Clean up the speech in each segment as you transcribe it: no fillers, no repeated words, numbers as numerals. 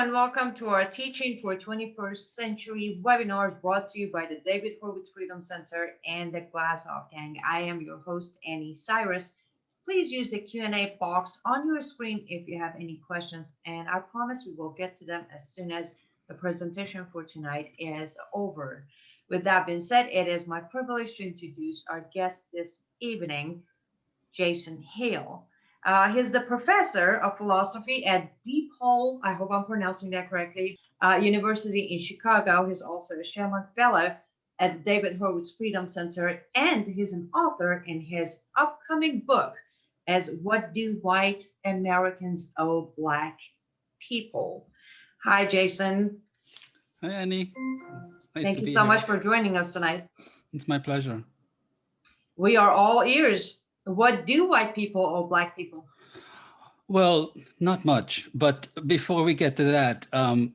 and welcome to our Teaching for 21st Century webinars brought to you by the David Horowitz Freedom Center and the Glazov Gang. I am your host, Annie Cyrus. Please use the Q&A box on your screen if you have any questions, and I promise we will get to them as soon as the presentation for tonight is over. With that being said, it is my privilege to introduce our guest this evening, Jason Hale. He's the professor of philosophy at DePaul, I hope I'm pronouncing that correctly, University in Chicago. He's also a Sherman Fellow at the David Horowitz Freedom Center, and he's an author in his upcoming book as What Do White Americans Owe Black People? Hi, Jason. Hi, Annie. Nice Thank to you be so here. much for joining us tonight. It's my pleasure. We are all ears. What do white people owe black people? Well, not much, but before we get to that,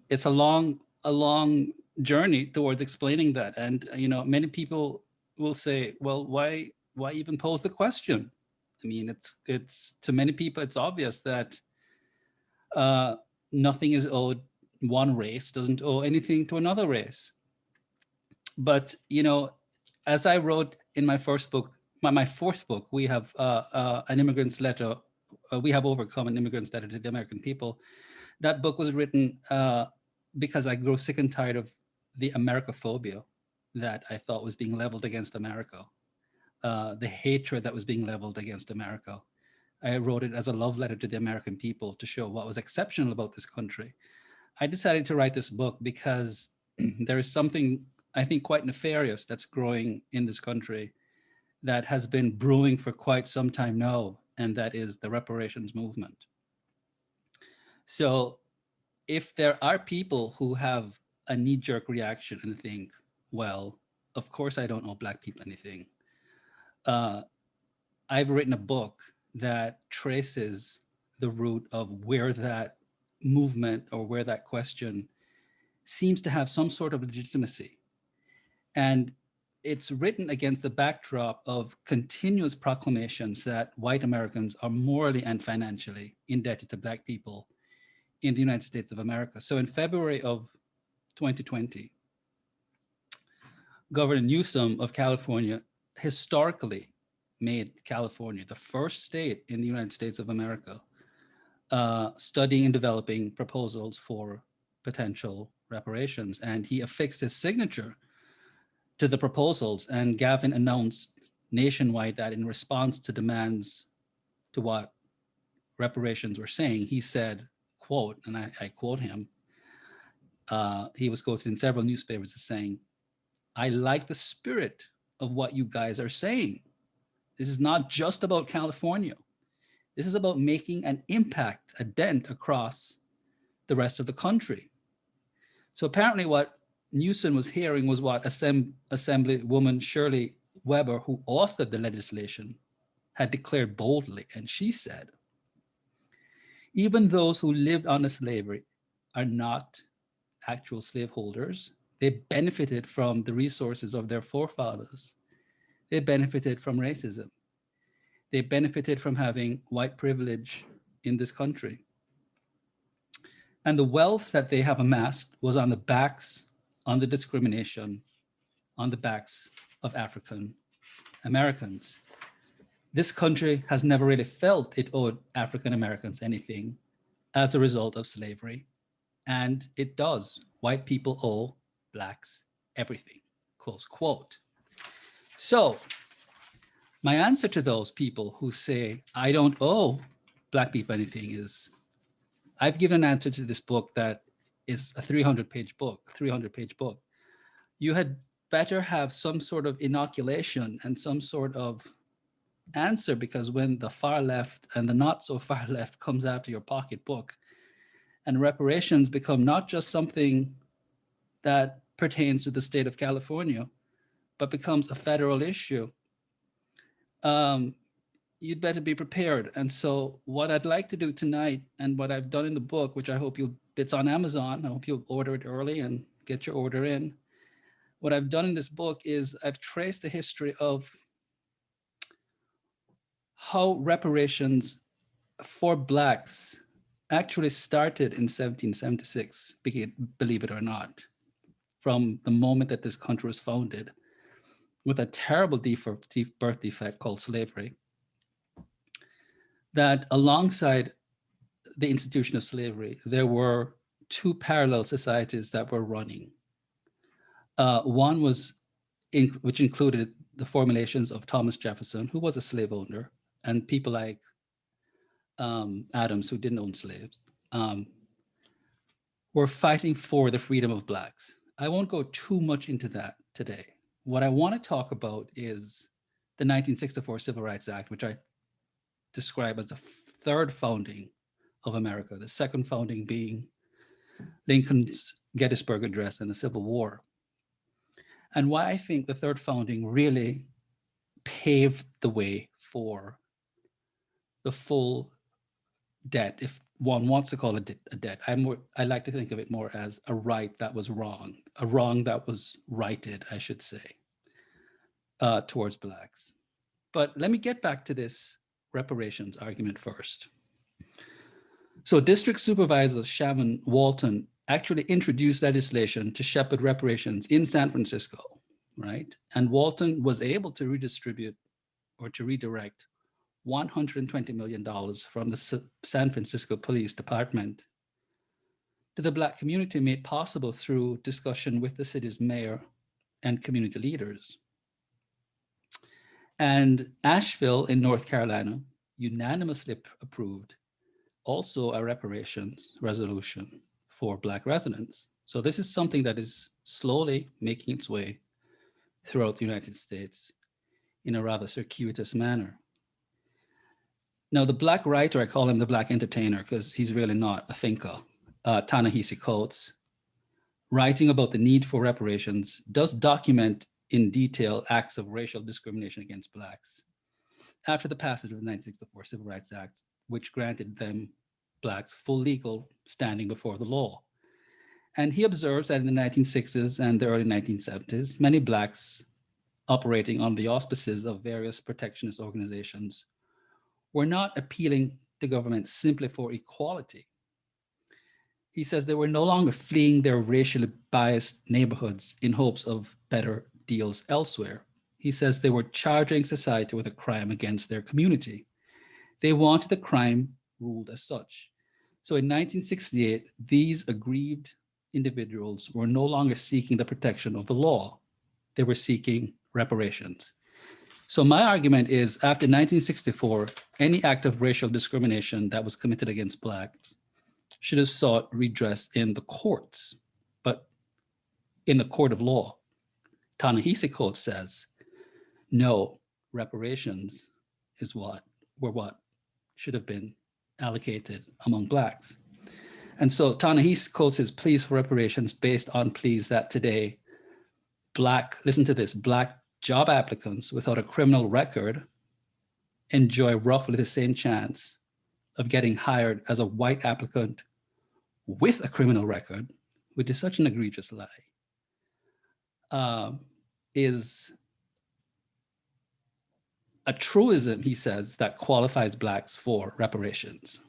it's a long journey towards explaining that. And many people will say, "Well, why even pose the question?" I mean, it's to many people, it's obvious that uh, nothing is owed. One race doesn't owe anything to another race. But as I wrote in my first book, my fourth book, we have an immigrant's letter. We have overcome an immigrant's letter to the American people. That book was written because I grew sick and tired of the Americophobia that I thought was being leveled against America, the hatred that was being leveled against America. I wrote it as a love letter to the American people to show what was exceptional about this country. I decided to write this book because there is something, I think, quite nefarious that's growing in this country that has been brewing for quite some time now, and that is the reparations movement. So if there are people who have a knee-jerk reaction and think, well, of course I don't owe black people anything, uh, I've written a book that traces the root of where that movement or where that question seems to have some sort of legitimacy. And it's written against the backdrop of continuous proclamations that white Americans are morally and financially indebted to black people in the United States of America. So in February of 2020, Governor Newsom of California historically made California the first state in the United States of America studying and developing proposals for potential reparations. And he affixed his signature to the proposals, and Gavin announced nationwide that in response to demands to what reparations were saying, he said, quote, and I quote him, he was quoted in several newspapers as saying, "I like the spirit of what you guys are saying. This is not just about California. This is about making an impact, a dent across the rest of the country." So apparently what Newsom was hearing was what Assemblywoman Shirley Weber, who authored the legislation, had declared boldly. And she said, even those who lived under slavery are not actual slaveholders. They benefited from the resources of their forefathers. They benefited from racism. They benefited from having white privilege in this country. And the wealth that they have amassed was on the backs, on the discrimination, on the backs of African Americans. This country has never really felt it owed African Americans anything as a result of slavery. And it does. White people owe blacks everything, close quote. So my answer to those people who say, I don't owe black people anything is, I've given an answer to this book that is a 300-page book. You had better have some sort of inoculation and some sort of answer, because when the far left and the not so far left comes after your pocketbook and reparations become not just something that pertains to the state of California, but becomes a federal issue, you'd better be prepared. And so what I'd like to do tonight, and what I've done in the book, which I hope it's on Amazon, I hope you'll order it early and get your order in. What I've done in this book is I've traced the history of how reparations for blacks actually started in 1776, believe it or not, from the moment that this country was founded, with a terrible birth defect called slavery, that alongside the institution of slavery, there were two parallel societies that were running. One was, which included the formulations of Thomas Jefferson, who was a slave owner, and people like Adams, who didn't own slaves, were fighting for the freedom of Blacks. I won't go too much into that today. What I want to talk about is the 1964 Civil Rights Act, which I describe as the third founding of America, the second founding being Lincoln's Gettysburg Address and the Civil War. And why I think the third founding really paved the way for the full debt, if one wants to call it a debt. I like to think of it more as a right that was wrong, a wrong that was righted, I should say, towards Blacks. But let me get back to this reparations argument first. So District Supervisor Shavon Walton actually introduced legislation to shepherd reparations in San Francisco, right? And Walton was able to redistribute or to redirect $120 million from the San Francisco Police Department to the Black community, made possible through discussion with the city's mayor and community leaders. And Asheville in North Carolina unanimously approved also a reparations resolution for Black residents. So this is something that is slowly making its way throughout the United States in a rather circuitous manner. Now, the Black writer, I call him the Black entertainer because he's really not a thinker, Ta-Nehisi Coates, writing about the need for reparations, does document in detail acts of racial discrimination against Blacks after the passage of the 1964 Civil Rights Act, which granted them, Blacks, full legal standing before the law. And he observes that in the 1960s and the early 1970s, many Blacks operating on the auspices of various protectionist organizations were not appealing to government simply for equality. He says they were no longer fleeing their racially biased neighborhoods in hopes of better deals elsewhere. He says they were charging society with a crime against their community. They wanted the crime ruled as such. So in 1968, these aggrieved individuals were no longer seeking the protection of the law. They were seeking reparations. So my argument is, after 1964, any act of racial discrimination that was committed against Blacks should have sought redress in the courts, but in the court of law. Ta-Nehisi Coates says, no, reparations were what should have been allocated among Blacks. And so Ta-Nehisi Coates' pleas for reparations based on pleas that today listen to this, Black job applicants without a criminal record enjoy roughly the same chance of getting hired as a white applicant with a criminal record, which is such an egregious lie, is a truism, he says, that qualifies Blacks for reparations.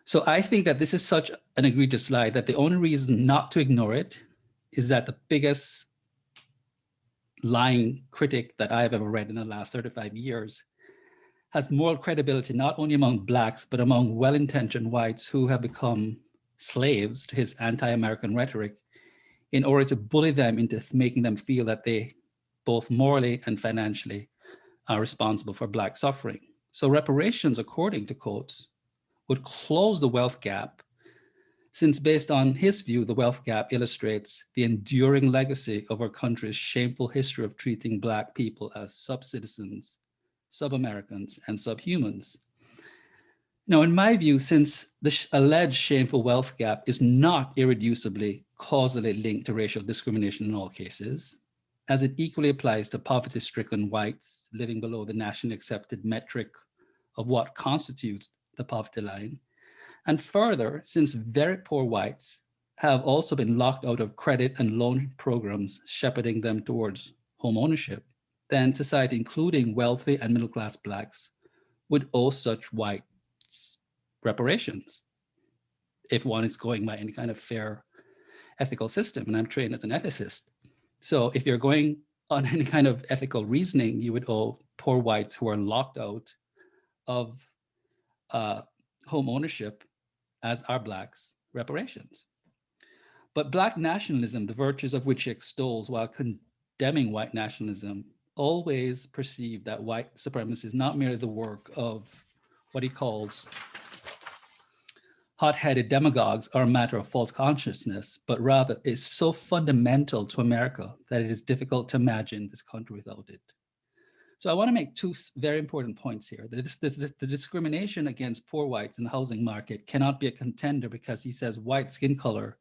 So I think that this is such an egregious lie that the only reason not to ignore it is that the biggest lying critic that I've ever read in the last 35 years has moral credibility not only among Blacks, but among well-intentioned whites who have become slaves to his anti-American rhetoric in order to bully them into making them feel that they both morally and financially are responsible for Black suffering. So reparations, according to Coates, would close the wealth gap, since based on his view, the wealth gap illustrates the enduring legacy of our country's shameful history of treating Black people as sub-citizens, sub-Americans, and subhumans. Now, in my view, since the alleged shameful wealth gap is not irreducibly causally linked to racial discrimination in all cases, as it equally applies to poverty-stricken whites living below the nationally accepted metric of what constitutes the poverty line, and further, since very poor whites have also been locked out of credit and loan programs shepherding them towards home ownership, then society, including wealthy and middle-class Blacks, would owe such whites reparations if one is going by any kind of fair ethical system. And I'm trained as an ethicist. So if you're going on any kind of ethical reasoning, you would owe poor whites who are locked out of uh, home ownership, as are blacks, reparations. But black nationalism, the virtues of which he extols while condemning white nationalism, always perceived that white supremacy is not merely the work of what he calls hot-headed demagogues or a matter of false consciousness, but rather is so fundamental to America that it is difficult to imagine this country without it. So I want to make two very important points here. The discrimination against poor whites in the housing market cannot be a contender because he says white skin color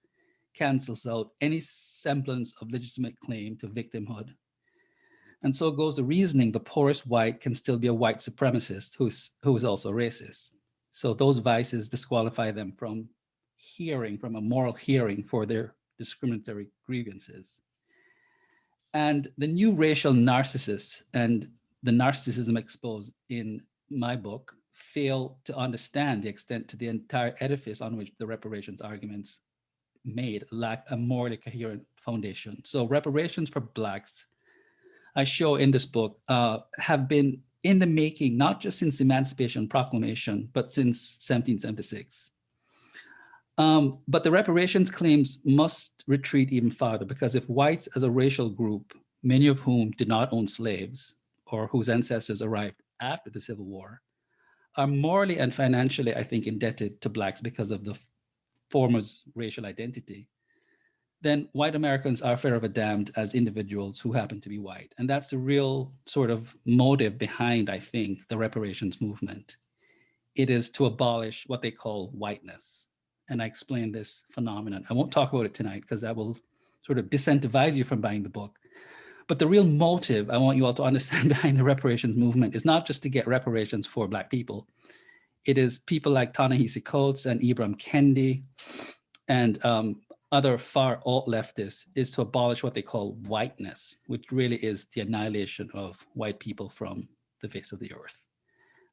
cancels out any semblance of legitimate claim to victimhood. And so goes the reasoning, the poorest white can still be a white supremacist who is also racist. So those vices disqualify them from a moral hearing for their discriminatory grievances. And the new racial narcissists and the narcissism exposed in my book fail to understand the extent to the entire edifice on which the reparations arguments made lack a morally coherent foundation. So reparations for blacks, I show in this book, have been in the making, not just since the Emancipation Proclamation, but since 1776. But the reparations claims must retreat even farther, because if whites as a racial group, many of whom did not own slaves or whose ancestors arrived after the Civil War, are morally and financially, I think, indebted to blacks because of the former's racial identity, then white Americans are forever damned as individuals who happen to be white. And that's the real sort of motive behind, I think, the reparations movement. It is to abolish what they call whiteness. And I explain this phenomenon. I won't talk about it tonight because that will sort of disincentivize you from buying the book. But the real motive I want you all to understand behind the reparations movement is not just to get reparations for Black people. It is people like Ta-Nehisi Coates and Ibram Kendi and other far alt-leftists, is to abolish what they call whiteness, which really is the annihilation of white people from the face of the earth.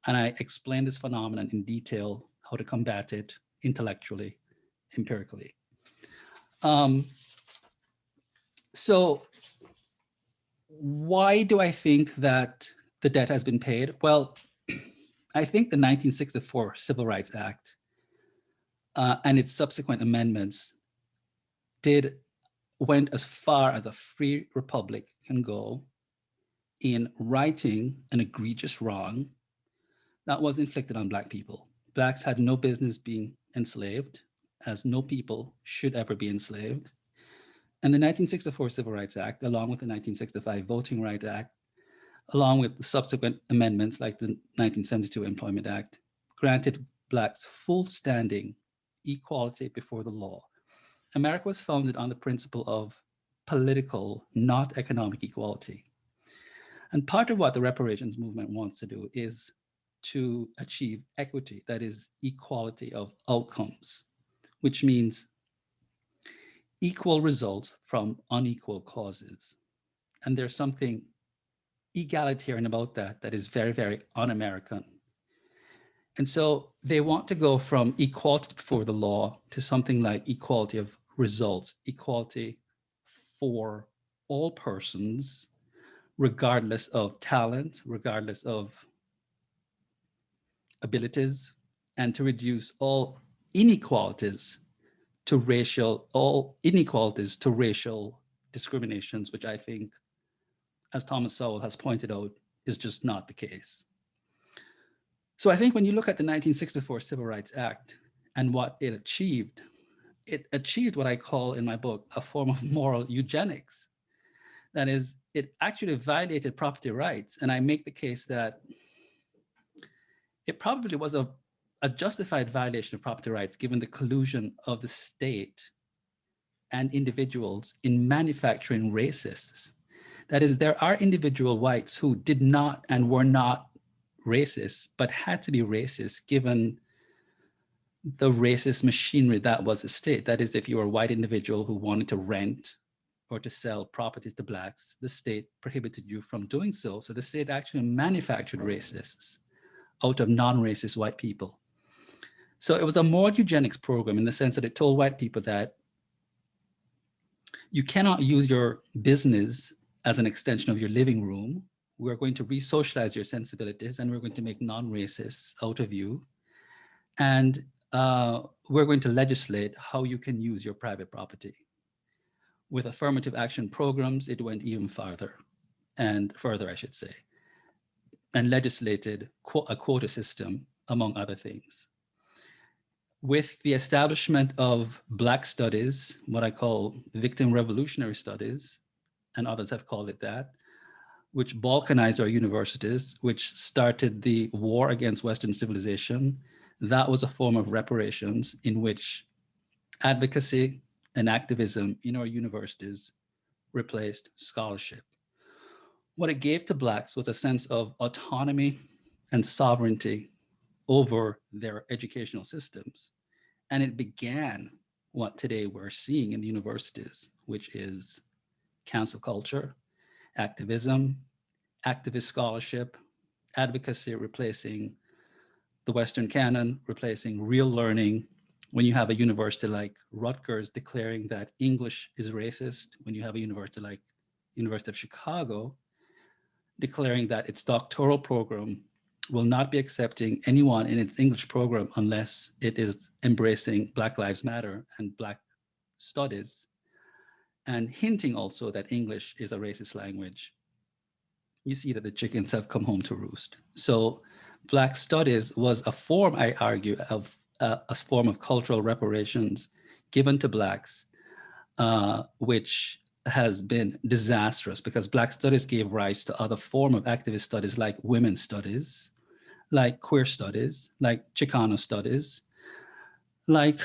And I explain this phenomenon in detail, how to combat it intellectually, empirically. So why do I think that the debt has been paid? Well, I think the 1964 Civil Rights Act and its subsequent amendments went as far as a free republic can go in righting an egregious wrong that was inflicted on Black people. Blacks had no business being enslaved, as no people should ever be enslaved. And the 1964 Civil Rights Act, along with the 1965 Voting Rights Act, along with the subsequent amendments like the 1972 Employment Act, granted Blacks full standing, equality before the law. America was founded on the principle of political, not economic equality. And part of what the reparations movement wants to do is to achieve equity, that is equality of outcomes, which means equal results from unequal causes. And there's something egalitarian about that that is very, very un-American. And so they want to go from equality before the law to something like equality of results, equality for all persons, regardless of talent, regardless of abilities, and to reduce all inequalities to racial discriminations, which I think, as Thomas Sowell has pointed out, is just not the case. So I think when you look at the 1964 Civil Rights Act and what it achieved what I call in my book a form of moral eugenics. That is, it actually violated property rights. And I make the case that it probably was a justified violation of property rights given the collusion of the state and individuals in manufacturing racists. That is, there are individual whites who did not and were not racist, but had to be racist given the racist machinery that was the state. That is, if you were a white individual who wanted to rent or to sell properties to Blacks, the state prohibited you from doing so. So the state actually manufactured racists out of non-racist white people. So it was a moral eugenics program in the sense that it told white people that you cannot use your business as an extension of your living room. We're going to re-socialize your sensibilities and we're going to make non-racists out of you. And we're going to legislate how you can use your private property. With affirmative action programs, it went even farther and further, I should say, and legislated a quota system, among other things. With the establishment of Black studies, what I call victim revolutionary studies, and others have called it that, which balkanized our universities, which started the war against Western civilization, that was a form of reparations in which advocacy and activism in our universities replaced scholarship. What it gave to Blacks was a sense of autonomy and sovereignty over their educational systems. And it began what today we're seeing in the universities, which is cancel culture, activism, activist scholarship, advocacy replacing the Western canon, replacing real learning. When you have a university like Rutgers declaring that English is racist, when you have a university like University of Chicago declaring that its doctoral program will not be accepting anyone in its English program unless it is embracing Black Lives Matter and Black studies, and hinting also that English is a racist language, you see that the chickens have come home to roost. So Black studies was a form, I argue, of a form of cultural reparations given to Blacks, which has been disastrous because Black studies gave rise to other form of activist studies like women's studies, like queer studies, like Chicano studies, like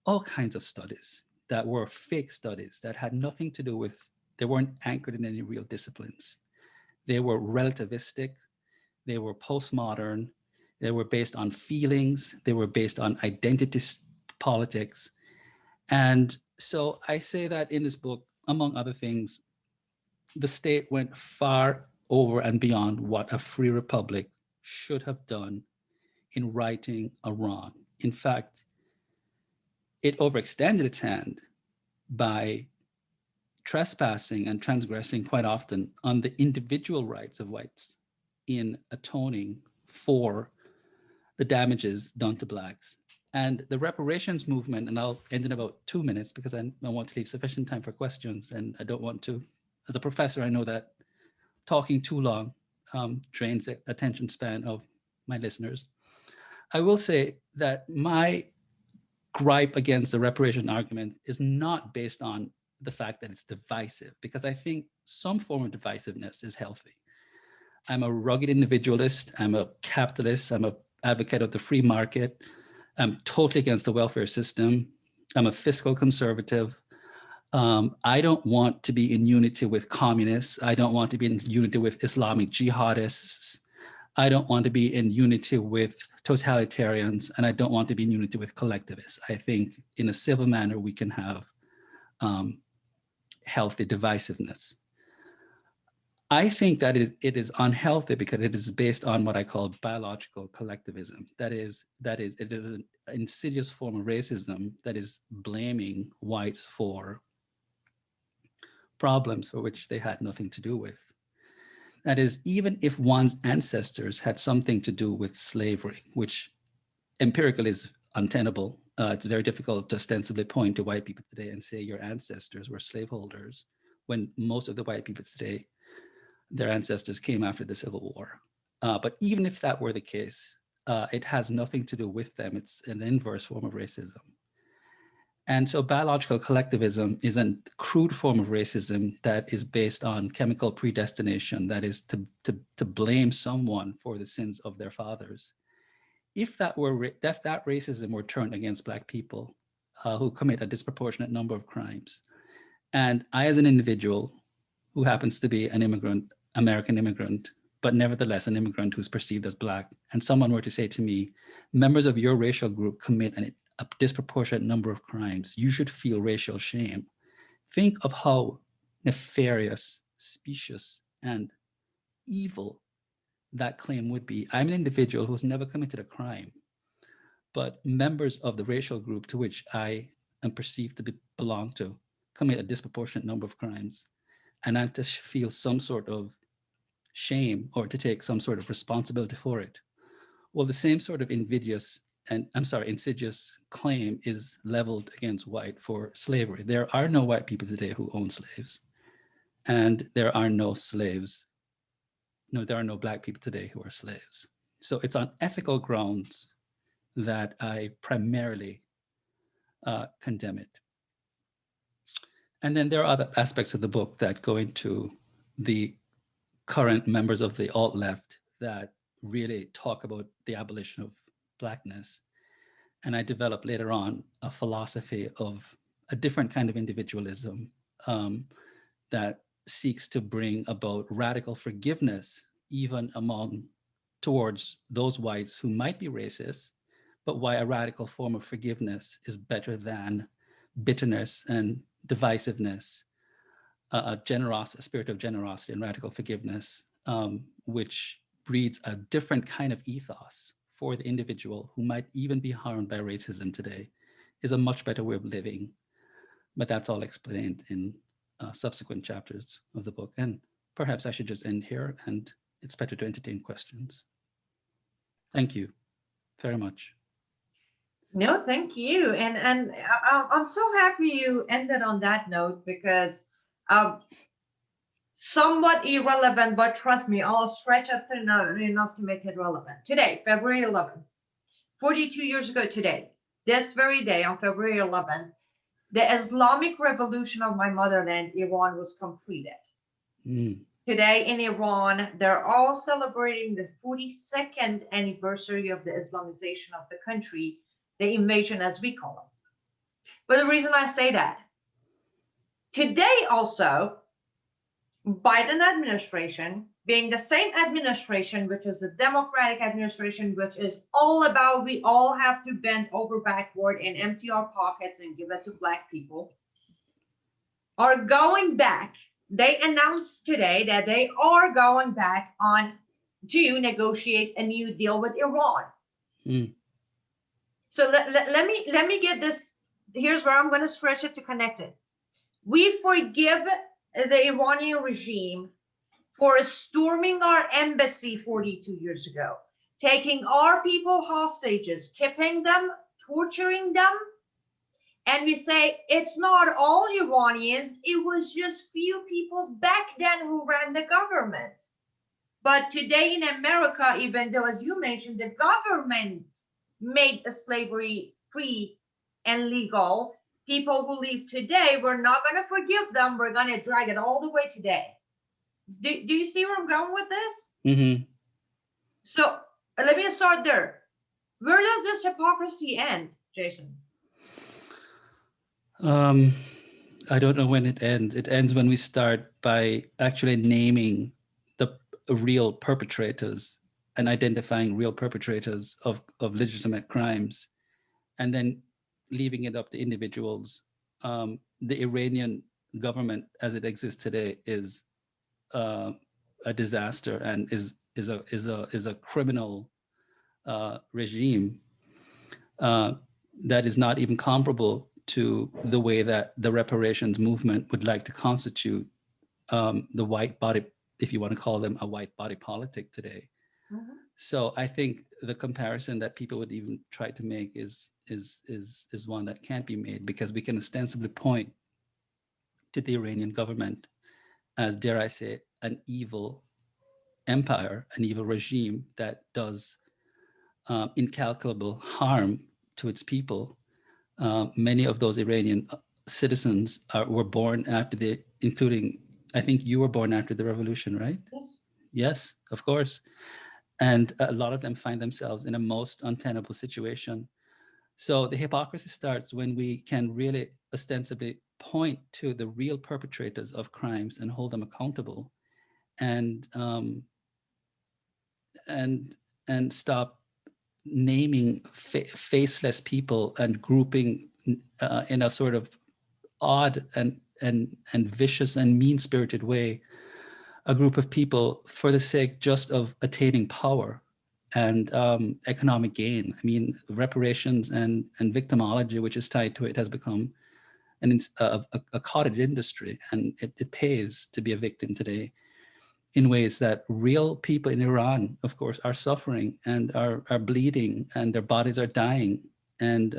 all kinds of studies that were fake studies that had nothing to do with, they weren't anchored in any real disciplines. They were relativistic, they were postmodern, they were based on feelings, they were based on identity politics. And so I say that in this book, among other things, the state went far over and beyond what a free republic should have done in righting a wrong. In fact, it overextended its hand by trespassing and transgressing quite often on the individual rights of whites in atoning for the damages done to Blacks. And the reparations movement, and I'll end in about 2 minutes because I want to leave sufficient time for questions. And I don't want to, as a professor, I know that talking too long drains the attention span of my listeners. I will say that my gripe against the reparation argument is not based on the fact that it's divisive, because I think some form of divisiveness is healthy. I'm a rugged individualist. I'm a capitalist. I'm an advocate of the free market. I'm totally against the welfare system. I'm a fiscal conservative. I don't want to be in unity with communists. I don't want to be in unity with Islamic jihadists. I don't want to be in unity with totalitarians, and I don't want to be in unity with collectivists. I think in a civil manner, we can have healthy divisiveness. I think that it is unhealthy because it is based on what I call biological collectivism. It is an insidious form of racism that is blaming whites for problems for which they had nothing to do with. That is, even if one's ancestors had something to do with slavery, which empirically is untenable. It's very difficult to ostensibly point to white people today and say your ancestors were slaveholders when most of the white people today, their ancestors came after the Civil War. But even if that were the case, it has nothing to do with them. It's an inverse form of racism. And so biological collectivism is a crude form of racism that is based on chemical predestination, that is to blame someone for the sins of their fathers. If that racism were turned against Black people who commit a disproportionate number of crimes, and I as an individual who happens to be an immigrant, American immigrant, but nevertheless an immigrant who's perceived as Black, and someone were to say to me, members of your racial group commit a disproportionate number of crimes, you should feel racial shame. Think of how nefarious, specious, and evil that claim would be. I'm an individual who's never committed a crime, but members of the racial group to which I am perceived to belong to commit a disproportionate number of crimes, and I'm to feel some sort of shame or to take some sort of responsibility for it. Well, the same sort of insidious claim is leveled against white for slavery. There are no white people today who own slaves, and there are no slaves. No, there are no black people today who are slaves. So it's on ethical grounds that I primarily condemn it. And then there are other aspects of the book that go into the current members of the alt left that really talk about the abolition of blackness. And I developed later on a philosophy of a different kind of individualism that seeks to bring about radical forgiveness, even towards those whites who might be racist, but why a radical form of forgiveness is better than bitterness and divisiveness, a spirit of generosity and radical forgiveness, which breeds a different kind of ethos for the individual who might even be harmed by racism today, is a much better way of living. But that's all explained in subsequent chapters of the book. And perhaps I should just end here, and it's better to entertain questions. Thank you very much. No, thank you. And I'm so happy you ended on that note, because somewhat irrelevant, but trust me, I'll stretch it enough to make it relevant. Today, February 11th, 42 years ago today, this very day on February 11th, the Islamic revolution of my motherland, Iran, was completed. Today in Iran, they're all celebrating the 42nd anniversary of the Islamization of the country, the invasion as we call it. But the reason I say that, today also, Biden administration, being the same administration, which is the Democratic administration, which is all about we all have to bend over backward and empty our pockets and give it to Black people, are going back. They announced today that they are going back on to negotiate a new deal with Iran. So let me get this. Here's where I'm going to stretch it to connect it. We forgive the Iranian regime for storming our embassy 42 years ago, taking our people hostages, keeping them, torturing them. And we say it's not all Iranians, it was just few people back then who ran the government. But today in America, even though, as you mentioned, the government made slavery free and legal, people who live today, we're not going to forgive them. We're going to drag it all the way today. Do you see where I'm going with this? Mm-hmm. So let me start there. Where does this hypocrisy end, Jason? I don't know when it ends. It ends when we start by actually naming the real perpetrators and identifying real perpetrators of legitimate crimes, and then leaving it up to individuals. The Iranian government, as it exists today, is a disaster and is a criminal regime that is not even comparable to the way that the reparations movement would like to constitute the white body, if you want to call them a white body politic today. Mm-hmm. So I think the comparison that people would even try to make is one that can't be made, because we can ostensibly point to the Iranian government as, dare I say, an evil empire, an evil regime that does incalculable harm to its people. Many of those Iranian citizens were born after including, I think you were born after the revolution, right? Yes. Yes, of course. And a lot of them find themselves in a most untenable situation. So the hypocrisy starts when we can really ostensibly point to the real perpetrators of crimes and hold them accountable, and stop naming faceless people and grouping in a sort of odd and vicious and mean-spirited way a group of people for the sake just of attaining power and economic gain. I mean, reparations and victimology, which is tied to it, has become a cottage industry, and it pays to be a victim today in ways that real people in Iran, of course, are suffering and are bleeding, and their bodies are dying, and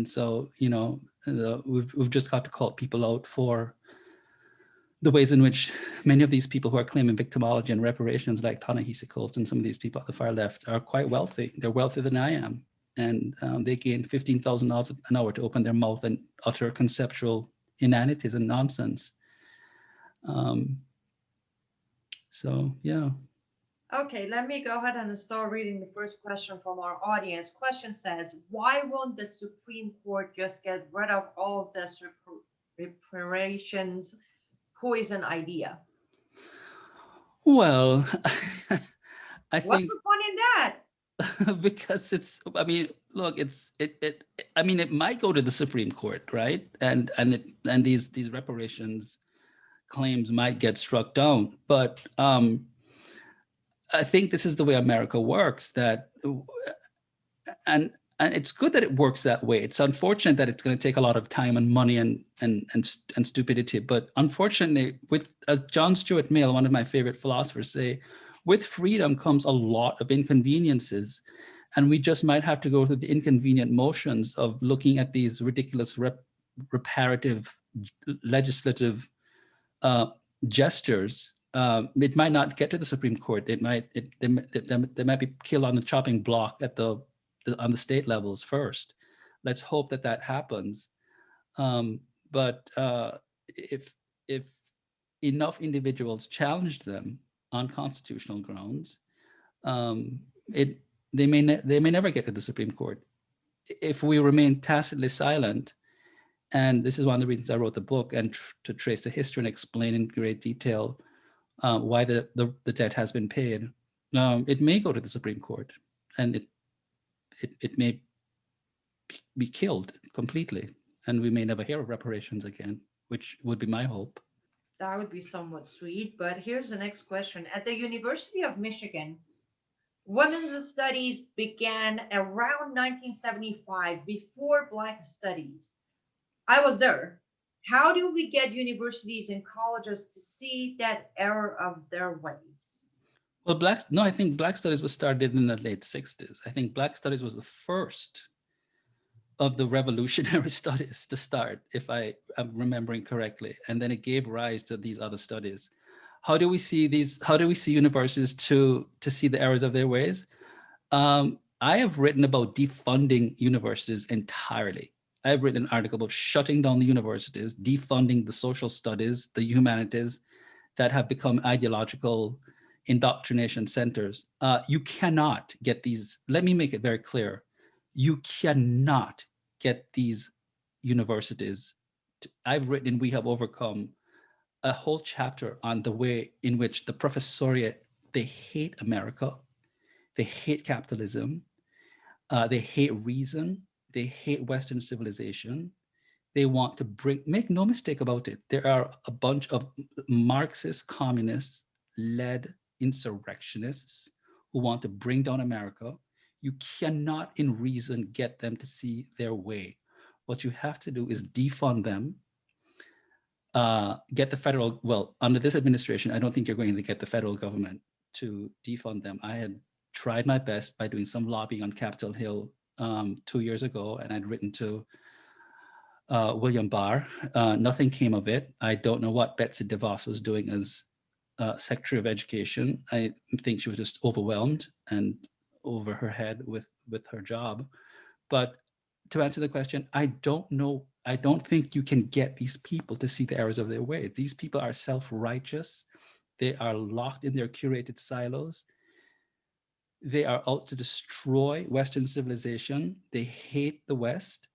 so we've just got to call people out for the ways in which many of these people who are claiming victimology and reparations, like Ta-Nehisi Coates and some of these people at the far left, are quite wealthy. They're wealthier than I am. And they gain $15,000 an hour to open their mouth and utter conceptual inanities and nonsense. So, yeah. Okay, let me go ahead and start reading the first question from our audience. Question says, why won't the Supreme Court just get rid of all of this reparations poison idea? Well, I What's think the fun in that? because I mean, look, I mean, it might go to the Supreme Court, right? And these reparations claims might get struck down. But I think this is the way America works, that and it's good that it works that way. It's unfortunate that it's going to take a lot of time and money and stupidity. But unfortunately, with, as John Stuart Mill, one of my favorite philosophers, say, with freedom comes a lot of inconveniences. And we just might have to go through the inconvenient motions of looking at these ridiculous reparative legislative gestures. It might not get to the Supreme Court. They might be killed on the chopping block at on the state levels first. Let's hope that that happens. But if enough individuals challenge them on constitutional grounds, they may never get to the Supreme Court. If we remain tacitly silent, and this is one of the reasons I wrote the book, and to trace the history and explain in great detail why the debt has been paid, it may go to the Supreme Court, and it may be killed completely, and we may never hear of reparations again, which would be my hope. That would be somewhat sweet. But here's the next question. At the University of Michigan, women's studies began around 1975, before Black studies. I was there. How do we get universities and colleges to see that error of their ways? Well, I think Black Studies was started in the late 60s. I think Black Studies was the first of the revolutionary studies to start, if I am remembering correctly. And then it gave rise to these other studies. How do we see universities to see the errors of their ways? I have written about defunding universities entirely. I've written an article about shutting down the universities, defunding the social studies, the humanities that have become ideological indoctrination centers. You cannot get these, let me make it very clear, you cannot get these universities. I've written and we have overcome a whole chapter on the way in which the professoriate, they hate America, they hate capitalism, they hate reason, they hate Western civilization. They want to make no mistake about it, there are a bunch of Marxist, communists led insurrectionists who want to bring down America. You cannot, in reason, get them to see their way. What you have to do is defund them, get the federal, well, under this administration, I don't think you're going to get the federal government to defund them. I had tried my best by doing some lobbying on Capitol Hill 2 years ago, and I'd written to William Barr. Nothing came of it. I don't know what Betsy DeVos was doing as Secretary of Education. I think she was just overwhelmed and over her head with her job. But to answer the question, I don't know. I don't think you can get these people to see the errors of their ways. These people are self-righteous. They are locked in their curated silos. They are out to destroy Western civilization. They hate the West.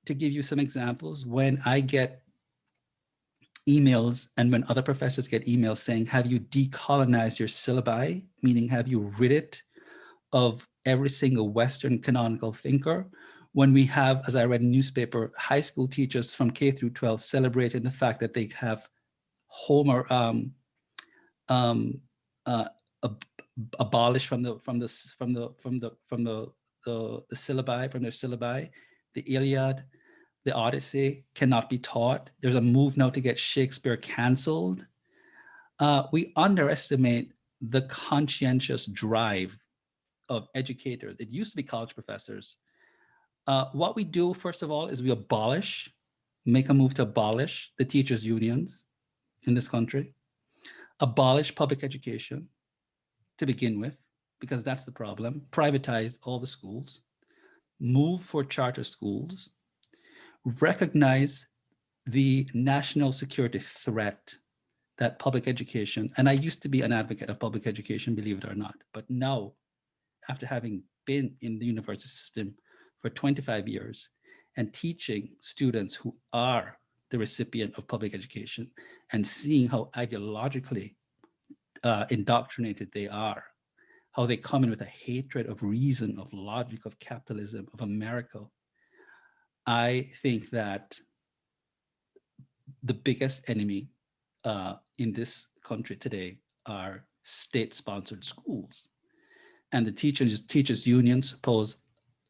To give you some examples, when I get emails and when other professors get emails saying, have you decolonized your syllabi? Meaning, have you rid it of every single Western canonical thinker? When we have, as I read in newspaper, high school teachers from K through 12 celebrating the fact that they have Homer, abolished from the syllabi, from their syllabi. The Iliad, the Odyssey cannot be taught. There's a move now to get Shakespeare canceled. We underestimate the conscientious drive of educators. It used to be college professors. What we do, first of all, is we make a move to abolish the teachers' unions in this country, abolish public education to begin with, because that's the problem, privatize all the schools, move for charter schools, recognize the national security threat that public education, and I used to be an advocate of public education, believe it or not, but now, after having been in the university system for 25 years and teaching students who are the recipient of public education and seeing how ideologically indoctrinated they are, how they come in with a hatred of reason, of logic, of capitalism, of America, I think that the biggest enemy in this country today are state-sponsored schools. And the teachers unions pose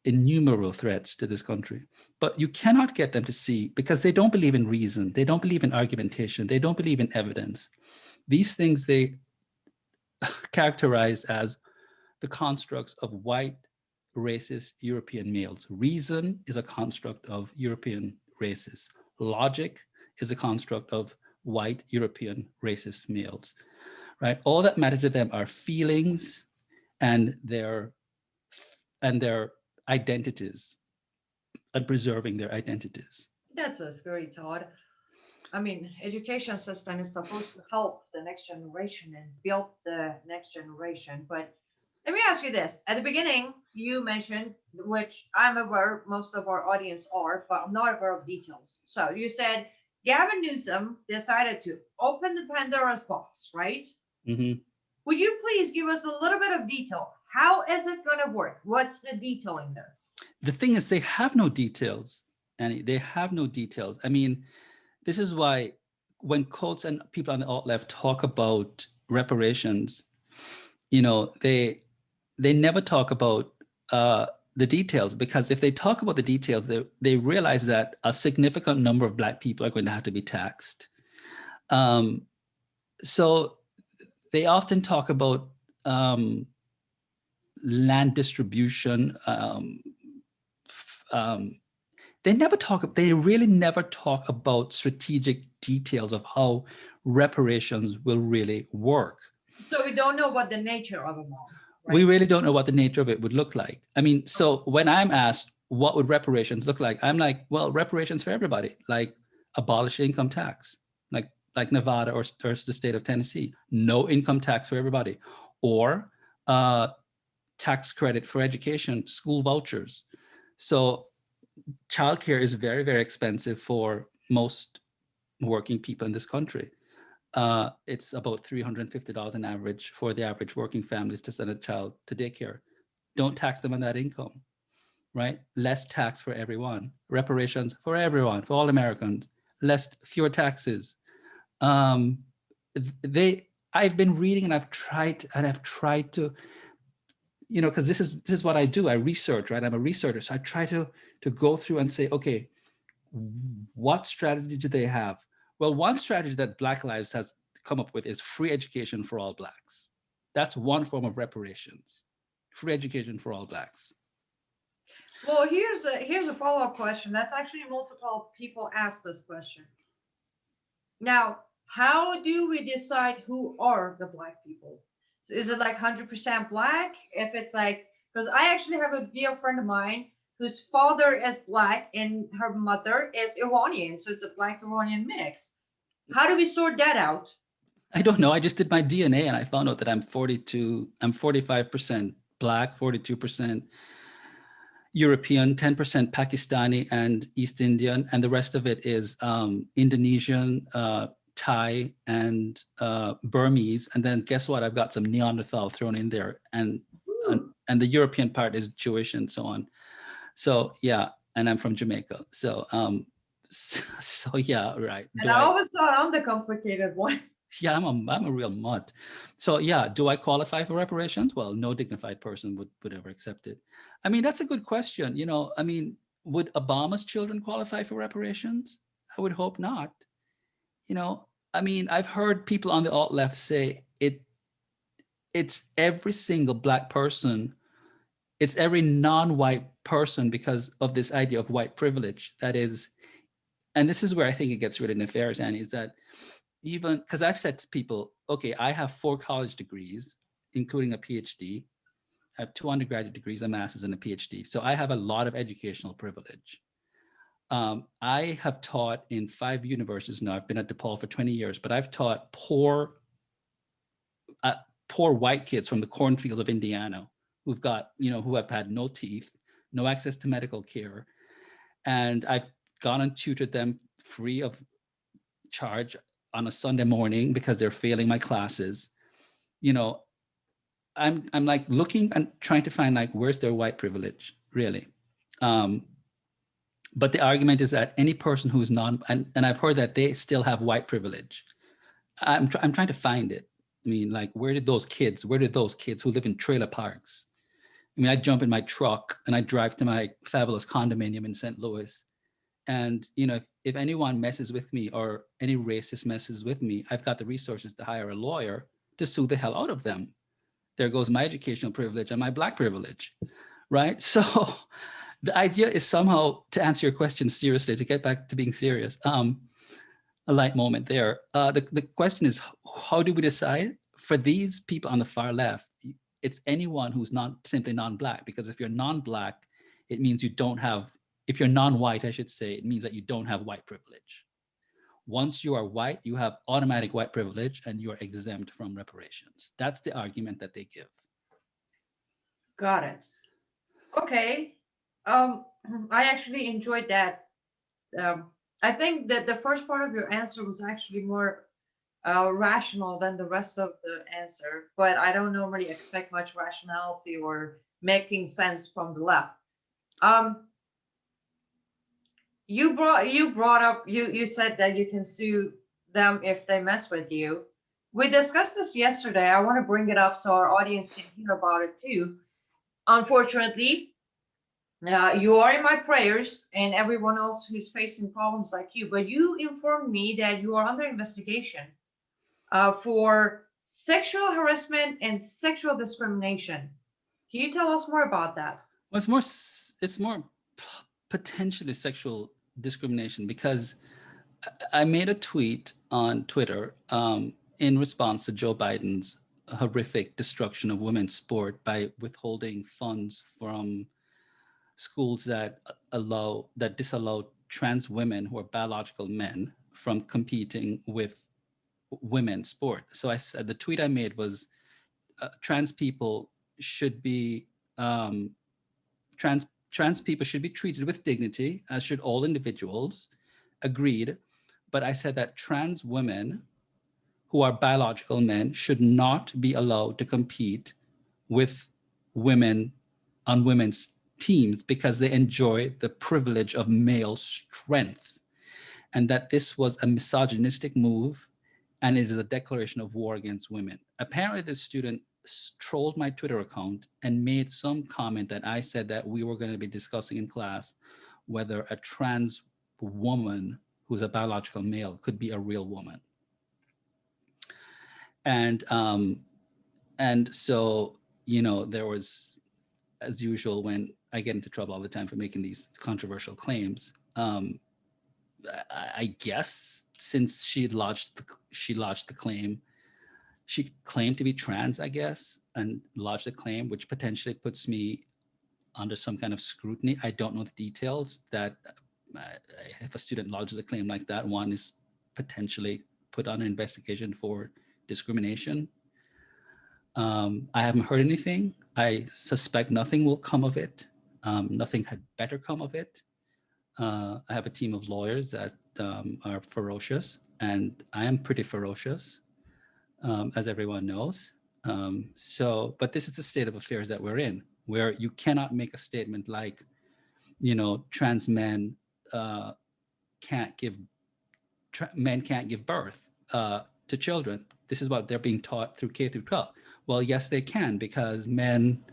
innumerable threats to this country. But you cannot get them to see, because they don't believe in reason, they don't believe in argumentation, they don't believe in evidence. These things they characterize as the constructs of white, racist European males. Reason is a construct of European racists. Logic is a construct of white European racist males, right? All that matter to them are feelings and their identities and preserving their identities. That's a scary thought. I mean, education system is supposed to help the next generation and build the next generation. But let me ask you this. At the beginning, you mentioned, which I'm aware most of our audience are, but I'm not aware of details. So you said Gavin Newsom decided to open the Pandora's box, right? Mm-hmm. Would you please give us a little bit of detail? How is it going to work? What's the detailing there? The thing is, they have no details, and they have no details. I mean, this is why when Coates and people on the alt left talk about reparations, they never talk about the details, because if they talk about the details, they realize that a significant number of Black people are going to have to be taxed. So they often talk about land distribution. They really never talk about strategic details of how reparations will really work. So we don't know what the nature of them are. Right? We really don't know what the nature of it would look like. I mean, so when I'm asked what would reparations look like, I'm like, well, reparations for everybody, like abolish income tax, like Nevada or the state of Tennessee, no income tax for everybody, or tax credit for education, school vouchers. So childcare is very, very expensive for most working people in this country. It's about $350 on average for the average working families to send a child to daycare. Don't tax them on that income, right? Less tax for everyone. Reparations for everyone, for all Americans. Fewer taxes. I've been reading and I've tried to, because this is what I do. I research, right? I'm a researcher, so I try to go through and say, okay, what strategy do they have? Well, one strategy that Black Lives has come up with is free education for all Blacks. That's one form of reparations. Free education for all Blacks. Well, here's a follow-up question. That's actually multiple people ask this question. Now, how do we decide who are the Black people? So is it like 100% Black? If it's like, because I actually have a dear friend of mine whose father is Black and her mother is Iranian, so it's a Black Iranian mix. How do we sort that out? I don't know. I just did my DNA and I found out that I'm 45% Black, 42% European, 10% Pakistani and East Indian, and the rest of it is Indonesian, Thai, and Burmese. And then guess what? I've got some Neanderthal thrown in there, and the European part is Jewish and so on. So yeah, and I'm from Jamaica. So so yeah, right. And I always thought I'm the complicated one. Yeah, I'm a real mutt. So yeah, do I qualify for reparations? Well, no dignified person would ever accept it. I mean, that's a good question. I mean, would Obama's children qualify for reparations? I would hope not. You know, I mean, I've heard people on the alt left say it's every single black person, it's every non-white person because of this idea of white privilege that is, and this is where I think it gets really nefarious, Annie, is that even because I've said to people, okay, I have 4 college degrees, including a PhD. I have 2 undergraduate degrees, a master's, and a PhD. So I have a lot of educational privilege. I have taught in 5 universities now. I've been at DePaul for 20 years, but I've taught uh, poor white kids from the cornfields of Indiana who have had no teeth, no access to medical care. And I've gone and tutored them free of charge on a Sunday morning because they're failing my classes. You know, I'm like looking and trying to find like where's their white privilege really. Um, but the argument is that any person who's and I've heard that they still have white privilege. I'm trying to find it. I mean, like, where did those kids who live in trailer parks? I mean, I jump in my truck and I drive to my fabulous condominium in St. Louis. And, if anyone messes with me or any racist messes with me, I've got the resources to hire a lawyer to sue the hell out of them. There goes my educational privilege and my black privilege, right? So the idea is somehow to answer your question seriously, to get back to being serious. A light moment there. The question is, how do we decide? For these people on the far left, it's anyone who's not simply non-black, because if you're non-black, it means you don't have, if you're non-white, I should say, it means that you don't have white privilege. Once you are white, you have automatic white privilege and you are exempt from reparations. That's the argument that they give. Got it. Okay. Um, I actually enjoyed that. Um, I think that the first part of your answer was actually more rational than the rest of the answer, but I don't normally expect much rationality or making sense from the left. Um, you brought up you said that you can sue them if they mess with you. We discussed this yesterday. I want to bring it up so our audience can hear about it too. Unfortunately, you are in my prayers and everyone else who's facing problems like you. But you informed me that you are under investigation for sexual harassment and sexual discrimination. Can you tell us more about that? Well, it's more potentially sexual discrimination because I made a tweet on Twitter in response to Joe Biden's horrific destruction of women's sport by withholding funds from schools that disallow trans women who are biological men from competing with women's sport. So I said the tweet I made was trans people should be um, trans people should be treated with dignity, as should all individuals. Agreed. But I said that trans women who are biological men should not be allowed to compete with women on women's teams because they enjoy the privilege of male strength, and that this was a misogynistic move and it is a declaration of war against women. Apparently, the student trolled my Twitter account and made some comment that I said that we were going to be discussing in class whether a trans woman who's a biological male could be a real woman. And so there was, as usual, when I get into trouble all the time for making these controversial claims. I guess since she lodged the claim, she claimed to be trans, I guess, and lodged a claim, which potentially puts me under some kind of scrutiny. I don't know the details. That if a student lodges a claim like that, one is potentially put on an investigation for discrimination. I haven't heard anything. I suspect nothing will come of it. Nothing had better come of it. I have a team of lawyers that are ferocious, and I am pretty ferocious, as everyone knows. But this is the state of affairs that we're in, where you cannot make a statement like, trans men can't give men can't give birth. to children. This is what they're being taught through K through 12. Well, yes, they can, because men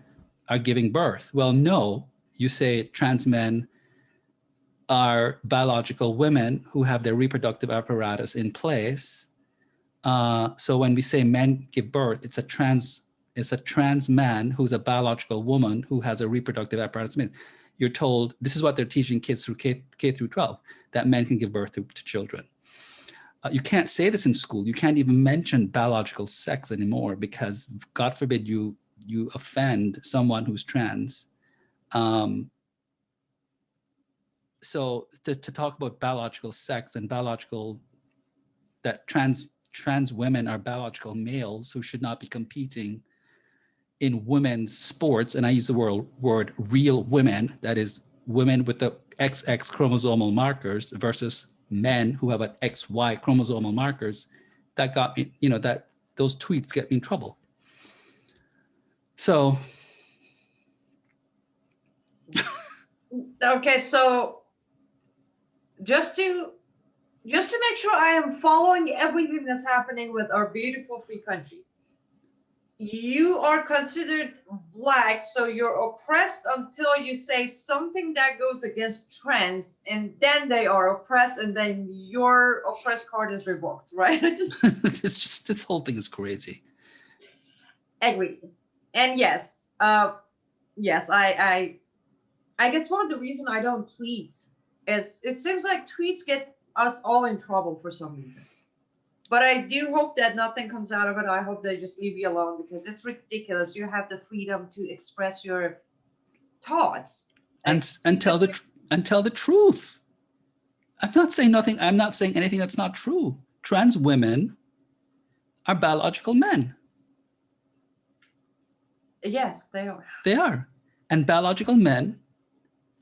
are giving birth. Well, no, you say trans men are biological women who have their reproductive apparatus in place. So when we say men give birth, it's a trans man who's a biological woman who has a reproductive apparatus. You're told this is what they're teaching kids through K through 12, that men can give birth to children. You can't say this in school. You can't even mention biological sex anymore, because God forbid you offend someone who's trans. So to talk about biological sex and that trans women are biological males who should not be competing in women's sports, and I use the word real women, that is women with the XX chromosomal markers versus men who have an XY chromosomal markers, that got me, that those tweets get me in trouble. So Okay, so just to make sure I am following everything that's happening with our beautiful free country, you are considered black, so you're oppressed until you say something that goes against trends, and then they are oppressed, and then your oppressed card is revoked, right? it's just, this whole thing is crazy. Agreed. And yes, yes, I guess one of the reason I don't tweet is it seems like tweets get us all in trouble for some reason. But I do hope that nothing comes out of it. I hope they just leave you alone, because it's ridiculous. You have the freedom to express your thoughts and tell the truth. I'm not saying nothing. I'm not saying anything that's not true. Trans women are biological men. Yes, they are. They are. And biological men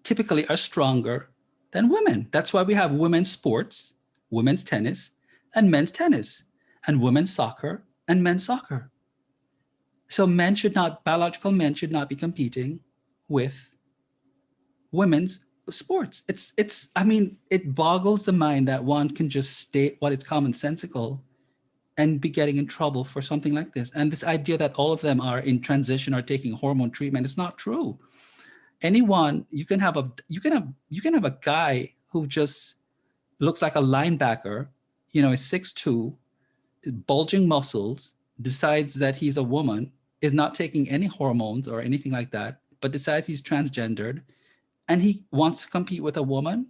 typically are stronger than women. That's why we have women's sports, women's tennis, and men's tennis, and women's soccer and men's soccer. So biological men should not be competing with women's sports. It boggles the mind that one can just state what is commonsensical and be getting in trouble for something like this. And this idea that all of them are in transition or taking hormone treatment is not true. Anyone, you can have a guy who just looks like a linebacker, is 6'2", bulging muscles, decides that he's a woman, is not taking any hormones or anything like that, but decides he's transgendered, and he wants to compete with a woman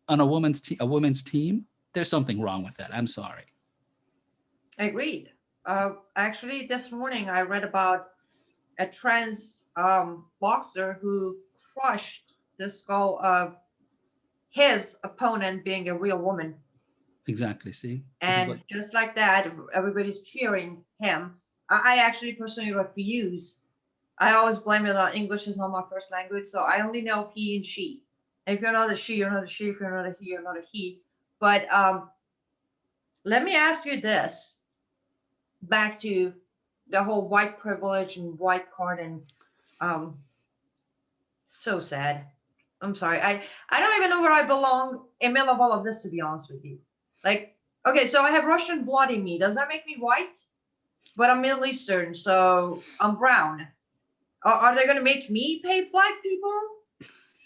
on a women's team. There's something wrong with that. I'm sorry. Agreed. Actually, this morning I read about a trans boxer who crushed the skull of his opponent being a real woman. Exactly. See? And just like that, everybody's cheering him. I actually personally refuse. I always blame it on English is not my first language, so I only know he and she. And if you're not a she, you're not a she. If you're not a he, you're not a he. But let me ask you this. Back to the whole white privilege and white card, and so sad. I'm sorry. I don't even know where I belong in the middle of all of this, to be honest with you. Like, okay, so I have Russian blood in me. Does that make me white? But I'm Middle Eastern, so I'm brown. Are they going to make me pay black people?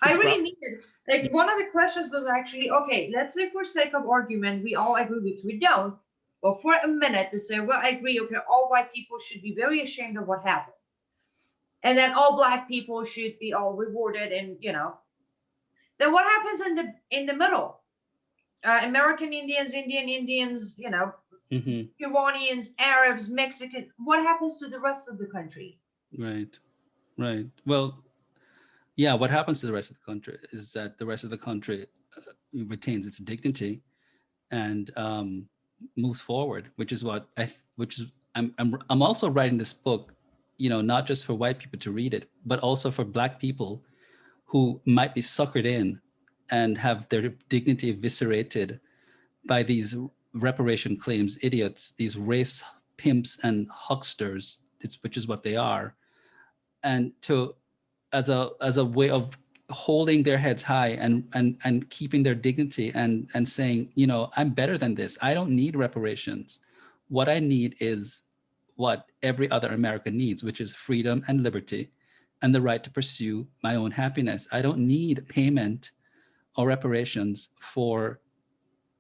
I really need it. Like, one of the questions was actually, okay, let's say for sake of argument, we all agree, which we don't. But for a minute, we say, well, I agree, okay, all white people should be very ashamed of what happened. And then all black people should be all rewarded, and, Then what happens in the middle? American Indians, Indian Indians, Iranians, Arabs, Mexicans. What happens to the rest of the country? Right. Well, yeah, what happens to the rest of the country is that the rest of the country retains its dignity and moves forward, which is I'm also writing this book, not just for white people to read it, but also for black people who might be suckered in and have their dignity eviscerated by these reparation claims idiots, these race pimps and hucksters, which is what they are, and as a way of holding their heads high and keeping their dignity and saying, I'm better than this. I don't need reparations. What I need is what every other American needs, which is freedom and liberty and the right to pursue my own happiness. I don't need payment or reparations for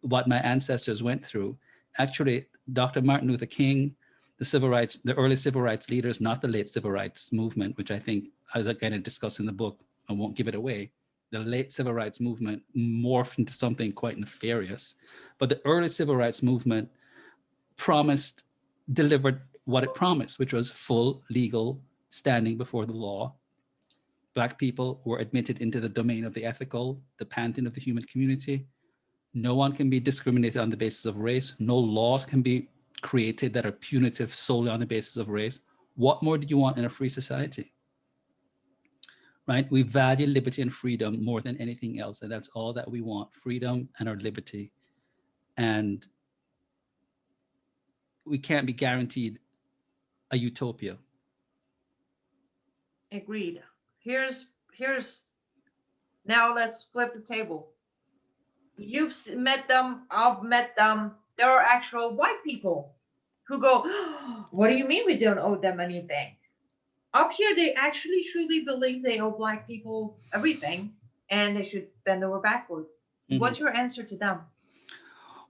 what my ancestors went through. Actually, Dr. Martin Luther King, the early civil rights leaders, not the late civil rights movement, which I think, as I kind of discuss in the book, I won't give it away. The late civil rights movement morphed into something quite nefarious. But the early civil rights movement promised, delivered what it promised, which was full legal standing before the law. Black people were admitted into the domain of the ethical, the pantheon of the human community. No one can be discriminated on the basis of race. No laws can be created that are punitive solely on the basis of race. What more do you want in a free society? Right? We value liberty and freedom more than anything else. And that's all that we want, freedom and our liberty. And we can't be guaranteed a utopia. Agreed. Here's now let's flip the table. You've met them, I've met them. There are actual white people who go, what do you mean we don't owe them anything? Up here, they actually truly believe they owe black people everything and they should bend over backward. Mhm. What's your answer to them?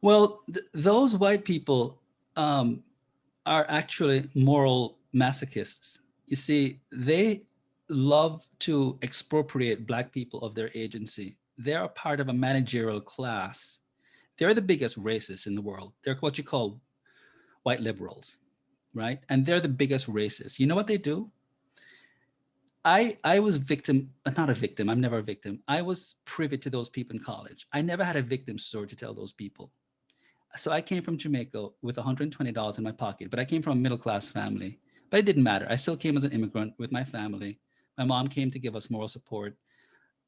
Well, those white people are actually moral masochists. You see, they love to expropriate Black people of their agency. They're a part of a managerial class. They're the biggest racists in the world. They're what you call white liberals, right? And they're the biggest racists. You know what they do? I was victim, not a victim. I'm never a victim. I was privy to those people in college. I never had a victim story to tell those people. So I came from Jamaica with $120 in my pocket, but I came from a middle class family. But it didn't matter. I still came as an immigrant with my family. My mom came to give us moral support.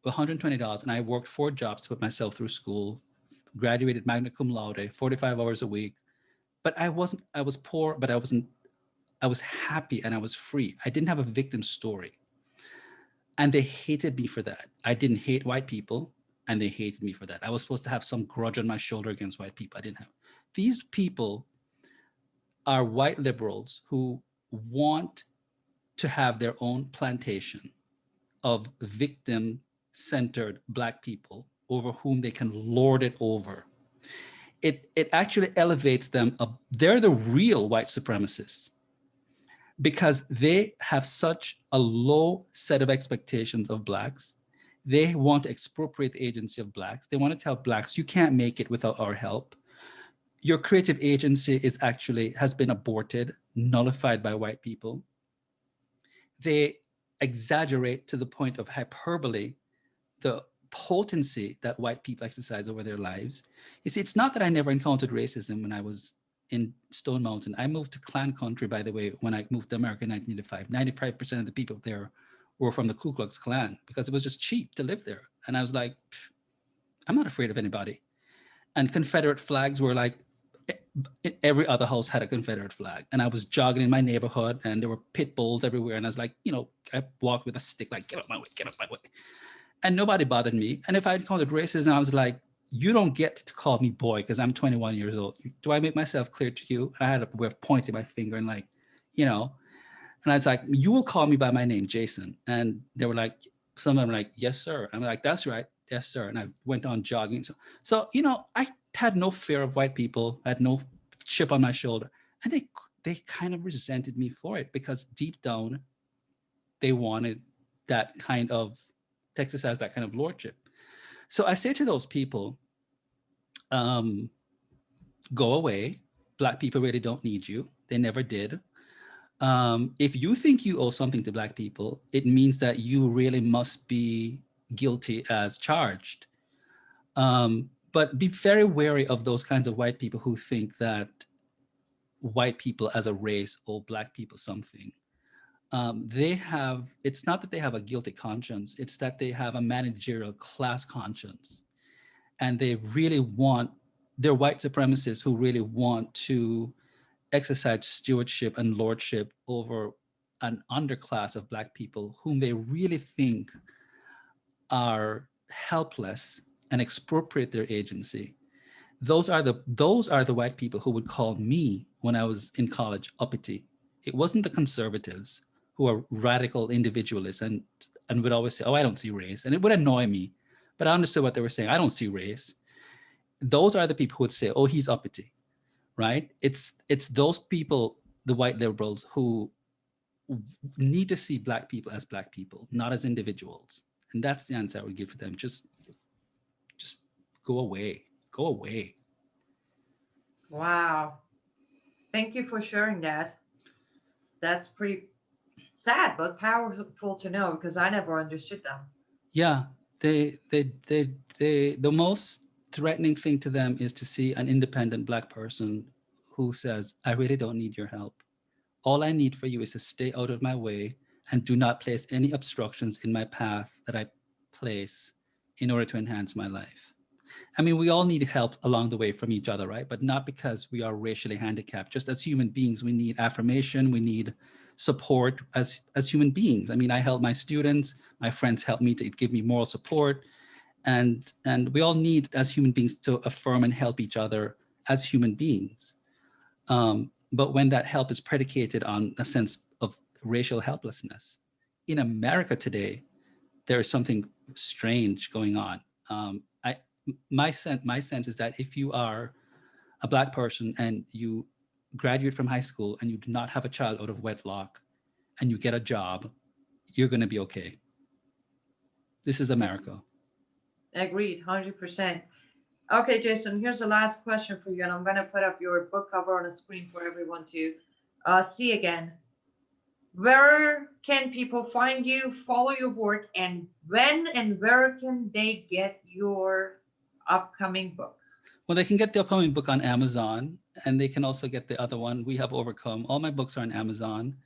$120, and I worked 4 jobs to put myself through school. Graduated magna cum laude, 45 hours a week. But I wasn't. I was poor, but I wasn't. I was happy and I was free. I didn't have a victim story, and they hated me for that. I didn't hate white people, and they hated me for that. I was supposed to have some grudge on my shoulder against white people. I didn't have. These people are white liberals who want to have their own plantation of victim centered Black people over whom they can lord it over. It actually elevates them up. They're the real white supremacists because they have such a low set of expectations of Blacks. They want to expropriate the agency of Blacks. They want to tell Blacks, you can't make it without our help. Your creative agency has been aborted, nullified by white people. They exaggerate to the point of hyperbole the potency that white people exercise over their lives. You see, it's not that I never encountered racism when I was in Stone Mountain. I moved to Klan country, by the way, when I moved to America in 1985. 95% of the people there were from the Ku Klux Klan because it was just cheap to live there. And I was like, I'm not afraid of anybody. And Confederate flags were like, every other house had a Confederate flag. And I was jogging in my neighborhood and there were pit bulls everywhere. And I was like, I walked with a stick, like, get up my way, get up my way. And nobody bothered me. And if I encountered racism, I was like, you don't get to call me boy because I'm 21 years old. Do I make myself clear to you? And I had a way of pointing my finger and like, and I was like, you will call me by my name, Jason. And they were like, some of them were like, yes, sir. I'm like, that's right. Yes, sir. And I went on jogging. So I had no fear of white people. I had no chip on my shoulder. And they kind of resented me for it because deep down, they wanted that kind of, to exercise that kind of lordship. So I say to those people, go away. Black people really don't need you. They never did. If you think you owe something to Black people, it means that you really must be guilty as charged. But be very wary of those kinds of white people who think that white people as a race owe Black people something. It's not that they have a guilty conscience, it's that they have a managerial class conscience. And they're white supremacists who really want to exercise stewardship and lordship over an underclass of Black people whom they really think are helpless and expropriate their agency. Those are the white people who would call me when I was in college uppity. It wasn't the conservatives who are radical individualists and would always say, "Oh, I don't see race," and it would annoy me. But I understood what they were saying. I don't see race. Those are the people who would say, "Oh, he's uppity," right? It's those people, the white liberals, who need to see black people as black people, not as individuals. And that's the answer I would give to them. Just go away. Go away. Wow. Thank you for sharing that. That's pretty sad but powerful to know because I never understood them. Yeah, the most threatening thing to them is to see an independent black person who says, "I really don't need your help. All I need for you is to stay out of my way and do not place any obstructions in my path that I place in order to enhance my life." I mean, we all need help along the way from each other, right? But not because we are racially handicapped. Just as human beings, we need affirmation, we need support as human beings. I mean, I help my students, my friends help me to give me moral support, and we all need as human beings to affirm and help each other as human beings. But when that help is predicated on a sense of racial helplessness, in America today, there is something strange going on. My sense is that if you are a black person and you graduate from high school and you do not have a child out of wedlock and you get a job, you're going to be okay. This is America. Agreed, 100%. Okay, Jason, here's the last question for you, and I'm going to put up your book cover on the screen for everyone to see again. Where can people find you, follow your work, and when and where can they get your upcoming book? Well, they can get the upcoming book on Amazon, and they can also get the other one, We Have Overcome. All my books are on Amazon.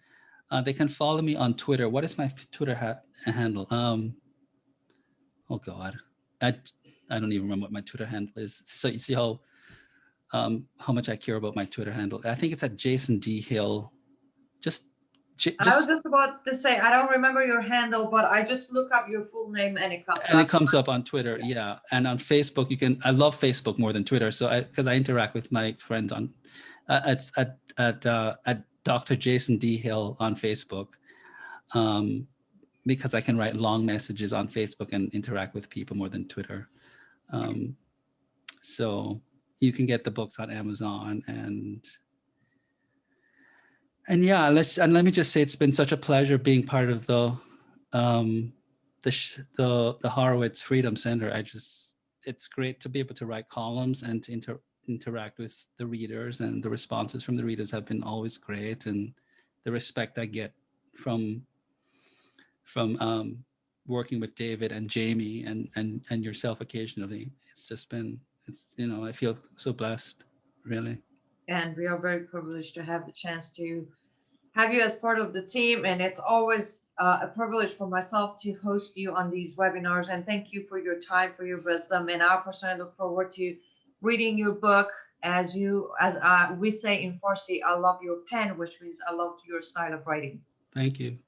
They can follow me on Twitter. What is my Twitter handle? Oh God, I I don't even remember what my Twitter handle is. So you see how much I care about my Twitter handle. I think it's at Jason D Hill. Just I was just just about to say, I don't remember your handle, but I just look up your full name and it comes and it up. comes up on Twitter, yeah, and on Facebook you can. I love Facebook more than Twitter, so because I interact with my friends on, it's at Dr. Jason D Hill on Facebook, um, because I can write long messages on Facebook and interact with people more than Twitter. Um, so you can get the books on Amazon and yeah, let me just say it's been such a pleasure being part of um, the Horowitz Freedom Center. It's great to be able to write columns and to interact with the readers, and the responses from the readers have been always great, and the respect I get from working with David and Jamie and yourself occasionally. It's just been I feel so blessed, really. And we are very privileged to have the chance to have you as part of the team. And it's always a privilege for myself to host you on these webinars. And thank you for your time, for your wisdom. And I personally look forward to reading your book. As we say in Farsi, I love your pen, which means I love your style of writing. Thank you.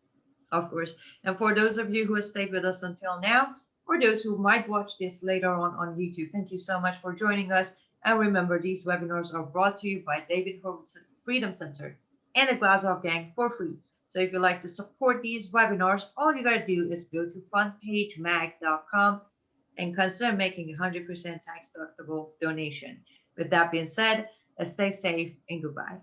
Of course. And for those of you who have stayed with us until now, or those who might watch this later on YouTube, thank you so much for joining us. And remember, these webinars are brought to you by David Horowitz Freedom Center and the Glazov Gang for free. So if you'd like to support these webinars, all you got to do is go to frontpagemag.com and consider making a 100% tax deductible donation. With that being said, stay safe and goodbye.